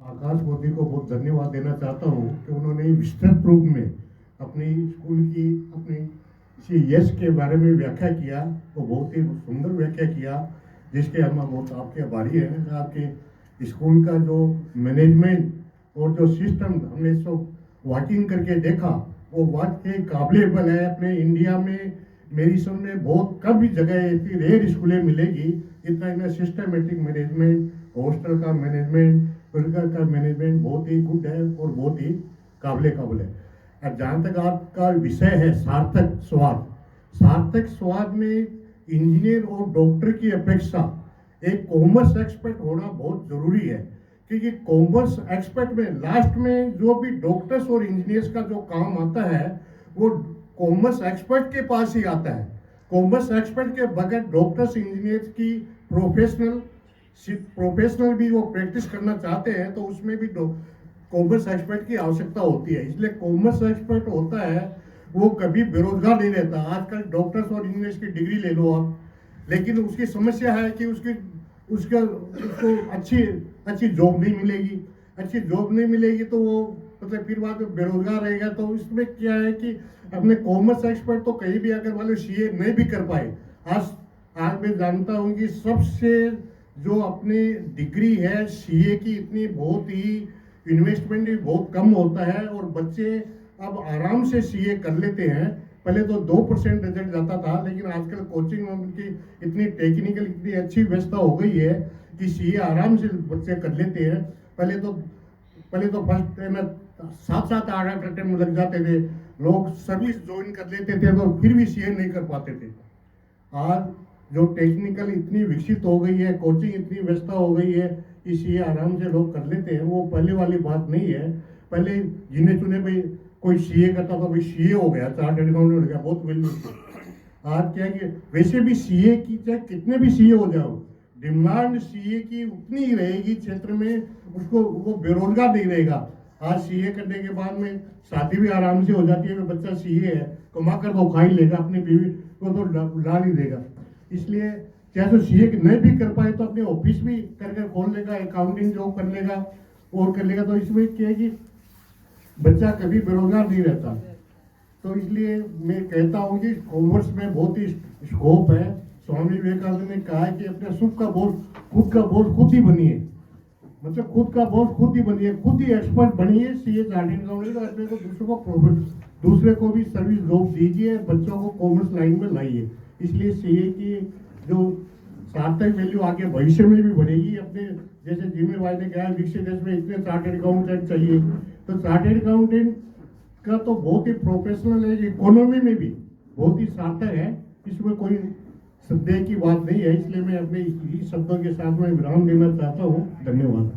आकाश मोदी को बहुत धन्यवाद देना चाहता हूँ कि उन्होंने विस्तृत रूप में अपनी स्कूल की अपनी इसी यश के बारे में व्याख्या किया। वो बहुत ही सुंदर व्याख्या किया, जिसके हम बहुत आपके आभारी हैं। आपके स्कूल का जो मैनेजमेंट और जो सिस्टम हमने सब वॉकिंग करके देखा, वो वाकई काबिलेबल है। अपने इंडिया में मेरी समझ में बहुत कम ही जगह इतनी रेयर स्कूलें मिलेगी इतना इनमें सिस्टमेटिक मैनेजमेंट, हॉस्टल का मैनेजमेंट, फिल्टर का मैनेजमेंट बहुत ही गुड है और बहुत ही काबिल है। और जहाँ तक आपका विषय है सार्थक स्वाद, सार्थक स्वाद में इंजीनियर और डॉक्टर की अपेक्षा एक कॉमर्स एक्सपर्ट होना बहुत जरूरी है, क्योंकि कॉमर्स एक्सपर्ट में लास्ट में जो भी डॉक्टर्स और इंजीनियर्स का जो काम आता है वो कॉमर्स एक्सपर्ट के पास ही आता है। कॉमर्स एक्सपर्ट के बगैर डॉक्टर्स इंजीनियर्स की प्रोफेशनल भी वो प्रैक्टिस करना चाहते हैं तो उसमें भी कॉमर्स एक्सपर्ट की आवश्यकता होती है। इसलिए कॉमर्स एक्सपर्ट होता है वो कभी बेरोजगार नहीं रहता। आजकल डॉक्टर्स और इंजीनियर्स की डिग्री ले लो आप, लेकिन उसकी समस्या है कि उसको अच्छी जॉब नहीं मिलेगी। अच्छी जॉब नहीं मिलेगी तो वो मतलब फिर बाद में बेरोजगार रहेगा। तो इसमें क्या है कि अपने कॉमर्स एक्सपर्ट तो कहीं भी अगर वाले सीए नहीं भी कर पाए, आज मैं जानता हूँ कि सबसे जो अपनी डिग्री है सीए की इतनी बहुत ही इन्वेस्टमेंट भी बहुत कम होता है और बच्चे अब आराम से सीए कर लेते हैं। पहले तो 2% रिजल्ट जाता था, लेकिन आजकल कोचिंग में उनकी इतनी टेक्निकल इतनी अच्छी व्यवस्था हो गई है कि सीए आराम से बच्चे कर लेते हैं। पहले तो फर्स्ट में 7-8 अटेम्प्ट लग जाते थे, लोग सर्विस ज्वाइन कर लेते थे तो फिर भी सीए नहीं कर पाते थे। आज जो टेक्निकल इतनी विकसित हो गई है, कोचिंग इतनी व्यवस्था हो गई है कि सीए आराम से लोग कर लेते हैं। वो पहले वाली बात नहीं है। पहले जिन्हें चुने भाई कोई सीए करता था, भाई सीए हो गया, चार्टर्ड अकाउंटेंट हो गया, बहुत वैल्यू थी। आज क्या है कि वैसे भी सीए की चाहे कितने भी सीए हो जाओ, डिमांड सीए की उतनी ही रहेगी क्षेत्र में, उसको वो बेरोजगार नहीं रहेगा। आज सीए करने के बाद में शादी भी आराम से हो जाती है। बच्चा सीए है, कमा कर तो खा ही लेगा, अपनी बीवी को तो डाल ही देगा। इसलिए चाहे तो सीए नहीं भी कर पाए तो अपने ऑफिस भी करके खोल लेगा, अकाउंटिंग जॉब कर लेगा और कर लेगा। तो इसमें क्या है कि बच्चा कभी बेरोजगार नहीं रहता। तो इसलिए मैं कहता हूँ कि कॉमर्स में बहुत ही स्कोप है। स्वामी विवेकानंद ने कहा है कि अपने सुख का बोझ खुद ही बनिए, मतलब खुद का बोझ खुद ही बनिए, खुद ही एक्सपर्ट बनिए। सीए चार्टर्ड अकाउंटेंट अपने को दूसरे को भी सर्विस जॉब दीजिए, बच्चों को कॉमर्स लाइन में लाइए। इसलिए सीए की जो सार्थक वैल्यू आगे भविष्य में भी बढ़ेगी। अपने जैसे जिम्मे भाई ने कहा विकसित देश में इतने चार्टर्ड अकाउंटेंट चाहिए, तो चार्टर्ड अकाउंटेंट का तो बहुत ही प्रोफेशनल है, इकोनॉमी में भी बहुत ही सार्थक है। इसमें कोई संदेह की बात नहीं है। इसलिए मैं अपने इस शब्दों के साथ में विराम देना चाहता हूँ। धन्यवाद।